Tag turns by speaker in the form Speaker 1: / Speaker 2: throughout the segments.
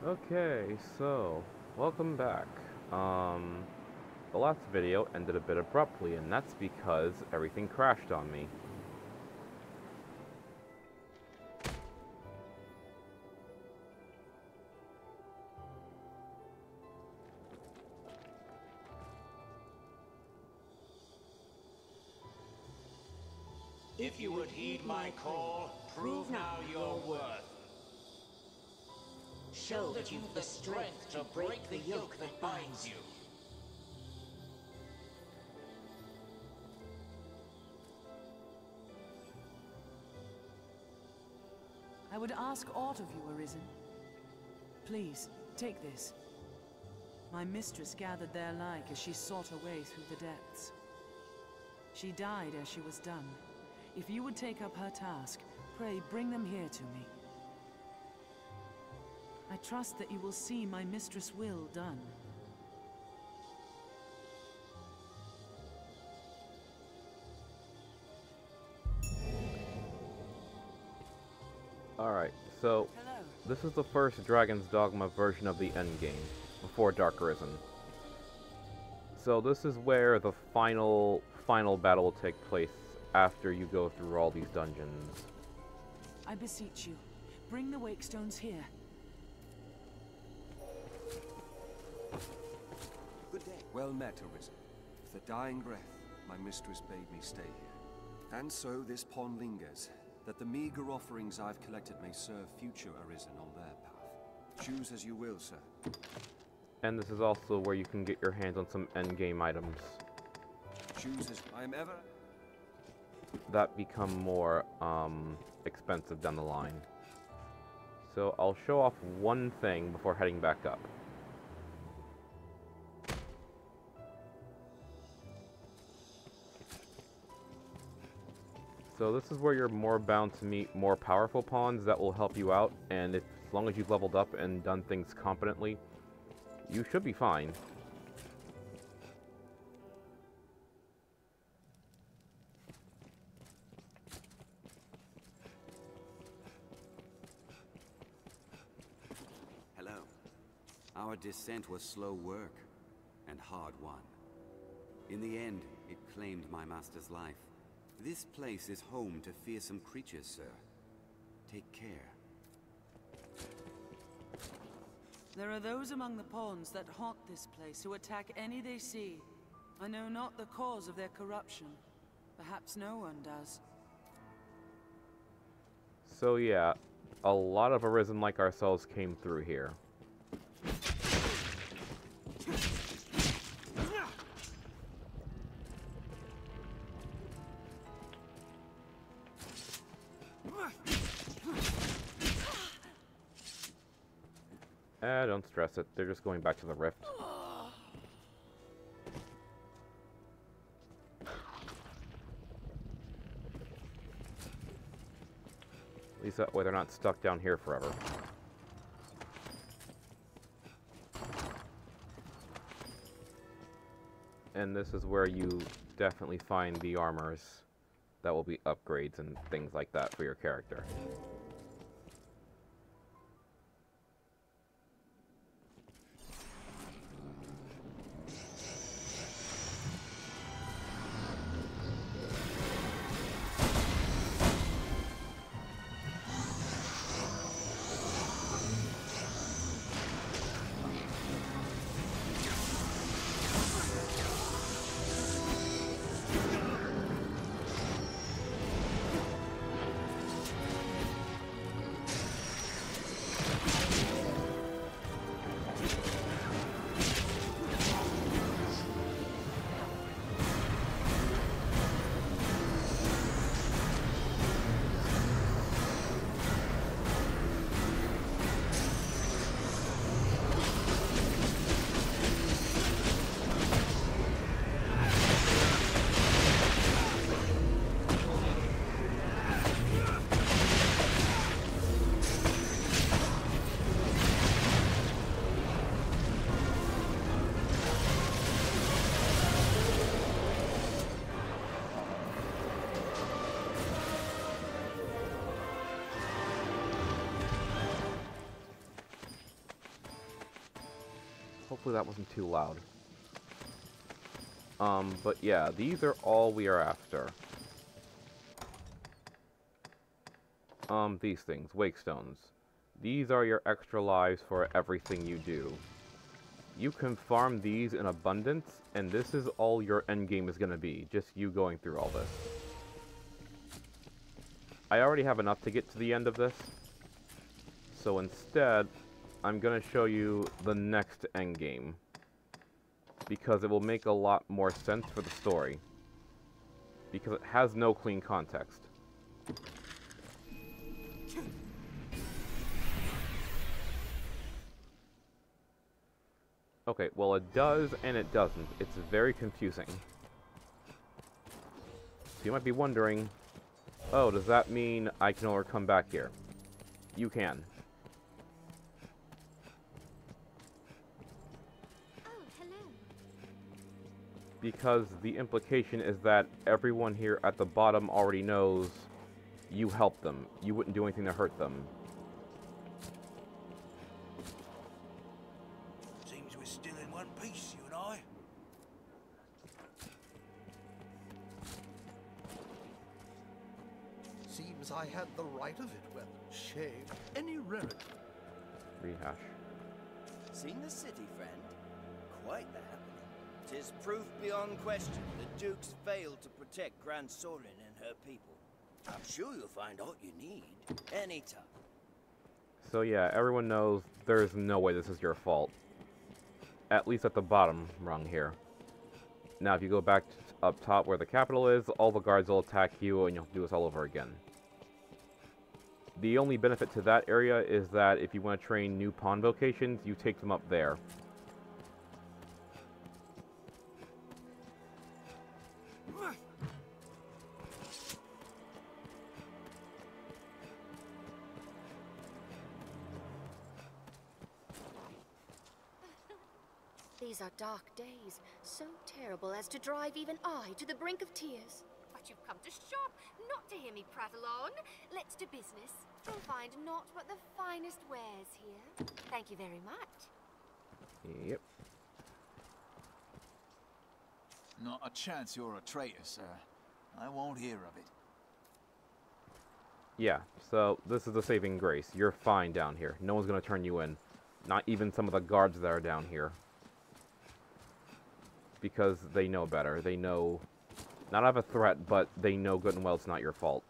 Speaker 1: Okay, so welcome back. The last video ended a bit abruptly, and that's because everything crashed on me.
Speaker 2: If you would heed my call, prove now your worth. Show that you've the strength to break the yoke that binds you.
Speaker 3: I would ask aught of you, Arisen. Please, take this. My mistress gathered their like as she sought her way through the depths. She died as she was done. If you would take up her task, pray bring them here to me. I trust that you will see my mistress' will done.
Speaker 1: Alright, so
Speaker 3: Hello.
Speaker 1: this is the first Dragon's Dogma version of the endgame, before Dark Arisen. So this is where the final battle will take place after you go through all these dungeons.
Speaker 3: I beseech you, bring the Wakestones here.
Speaker 4: Good day. Well met, Arisen. With a dying breath, my mistress bade me stay here. And so this pawn lingers, that the meager offerings I've collected may serve future Arisen on their path. Choose as you will, sir.
Speaker 1: And this is also where you can get your hands on some endgame items
Speaker 4: Choose as I am ever...
Speaker 1: that become more expensive down the line. So I'll show off one thing before heading back up. So this is where you're more bound to meet more powerful pawns that will help you out, and as long as you've leveled up and done things competently, you should be fine.
Speaker 5: Hello. Our descent was slow work, and hard won. In the end, it claimed my master's life. This place is home to fearsome creatures, sir. Take care.
Speaker 3: There are those among the pawns that haunt this place who attack any they see. I know not the cause of their corruption. Perhaps no one does.
Speaker 1: So yeah, a lot of Arisen like ourselves came through here. Don't stress it. They're just going back to the rift. At least that way they're not stuck down here forever. And this is where you definitely find the armors that will be upgrades and things like that for your character. Hopefully that wasn't too loud. But yeah, these are all we are after. These things, wake stones. These are your extra lives for everything you do. You can farm these in abundance, and this is all your endgame is gonna be, just you going through all this. I already have enough to get to the end of this, so instead, I'm gonna show you the next endgame, because it will make a lot more sense for the story, because it has no clean context. Okay, well it does and it doesn't. It's very confusing. So you might be wondering, oh, does that mean I can only come back here? You can.
Speaker 6: Oh, hello.
Speaker 1: Because the implication is that everyone here at the bottom already knows you helped them. You wouldn't do anything to hurt them.
Speaker 2: Seems we're still in one piece, you and I.
Speaker 7: Seems I had the right of it. Well, shame. Any relative?
Speaker 1: Rehash.
Speaker 8: Seen the city, friend? Quite the happening. 'Tis proof beyond question the Duke's failed to protect Grand Sorin and her people. I'm sure you'll find all you need anytime.
Speaker 1: So yeah, everyone knows there's no way this is your fault. At least at the bottom rung here. Now if you go back up top where the capital is, all the guards will attack you and you'll have to do this all over again. The only benefit to that area is that if you want to train new pawn vocations, you take them up there.
Speaker 6: These are dark days, so terrible as to drive even I to the brink of tears. But you've come to shop, not to hear me prattle on. Let's do business. You'll find naught but the finest wares here. Thank you very much.
Speaker 1: Yep.
Speaker 9: Not a chance you're a traitor, sir. I won't hear of it.
Speaker 1: Yeah, so this is the saving grace. You're fine down here. No one's going to turn you in. Not even some of the guards that are down here. Because they know better. They know, not have a threat, but they know good and well it's not your fault.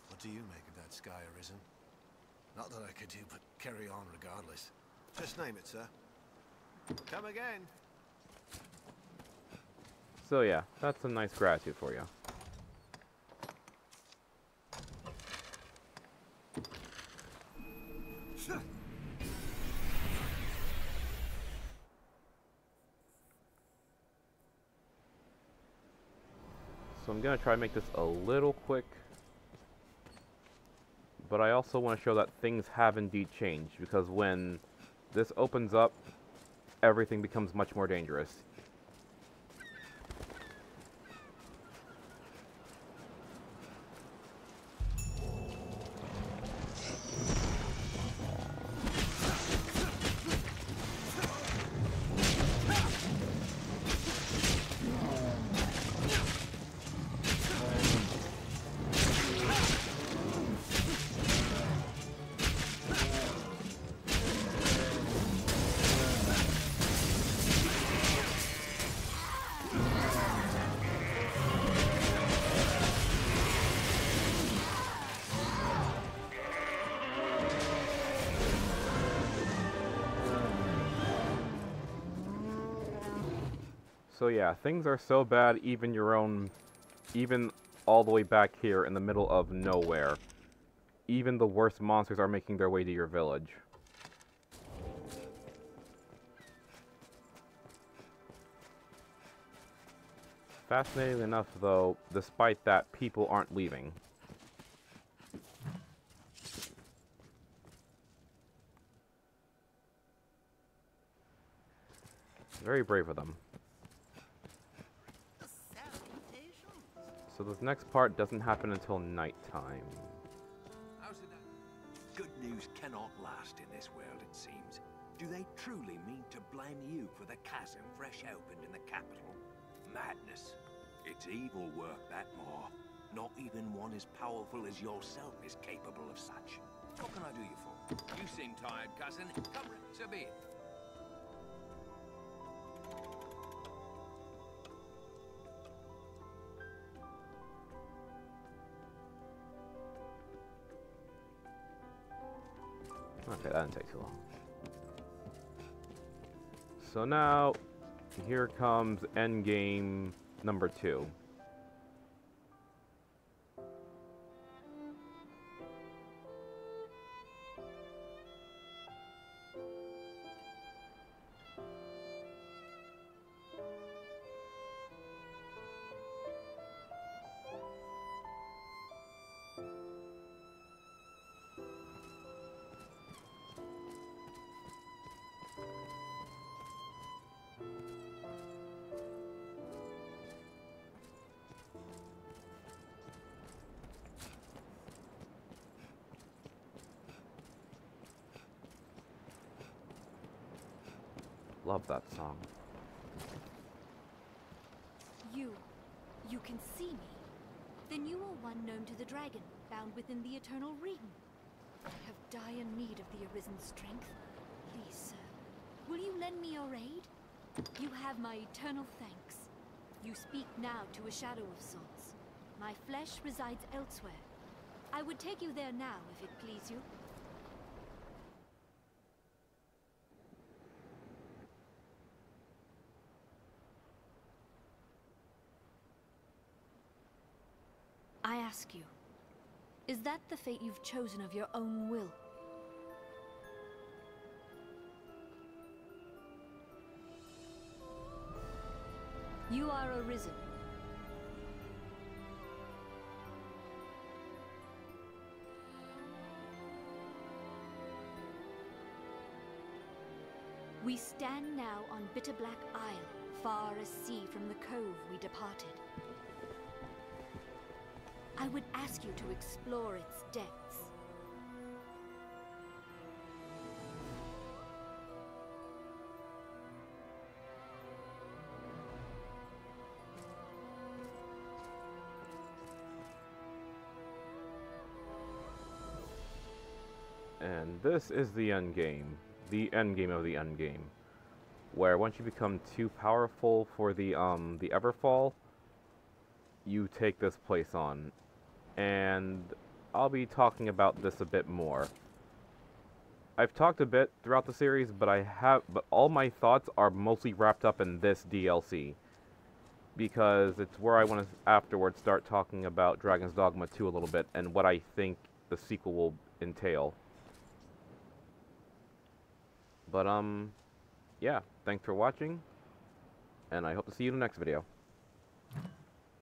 Speaker 7: What do you make of that sky arisen? Not that I could do but carry on regardless. Just name it, sir. Come again.
Speaker 1: So yeah, that's a nice gratitude for you. So I'm going to try to make this a little quick. But I also want to show that things have indeed changed. Because when this opens up, everything becomes much more dangerous. So yeah, things are so bad, even all the way back here in the middle of nowhere, even the worst monsters are making their way to your village. Fascinatingly enough, though, despite that, people aren't leaving. Very brave of them. So this next part doesn't happen until nighttime.
Speaker 4: Good news cannot last in this world, it seems.
Speaker 2: Do they truly mean to blame you for the chasm fresh opened in the capital? Madness. It's evil work, that more. Not even one as powerful as yourself is capable of such. What can I do you for? You seem tired, cousin. Come, so be it.
Speaker 1: Okay, that didn't take too long. So now, here comes endgame number 2. Love that song.
Speaker 6: You can see me? Then you are one known to the dragon, bound within the Eternal Ring. I have dire need of the Arisen's strength. Please, sir, will you lend me your aid? You have my eternal thanks. You speak now to a shadow of sorts. My flesh resides elsewhere. I would take you there now, if it please you. I ask you, is that the fate you've chosen of your own will? You are arisen. We stand now on Bitter Black Isle, far as sea from the cove we departed. I would ask you to explore its depths.
Speaker 1: And this is the endgame of the endgame, where once you become too powerful for the Everfall, you take this place on. And I'll be talking about this a bit more. I've talked a bit throughout the series, but all my thoughts are mostly wrapped up in this DLC, because it's where I want to afterwards start talking about Dragon's Dogma 2 a little bit and what I think the sequel will entail. But yeah, thanks for watching, and I hope to see you in the next video.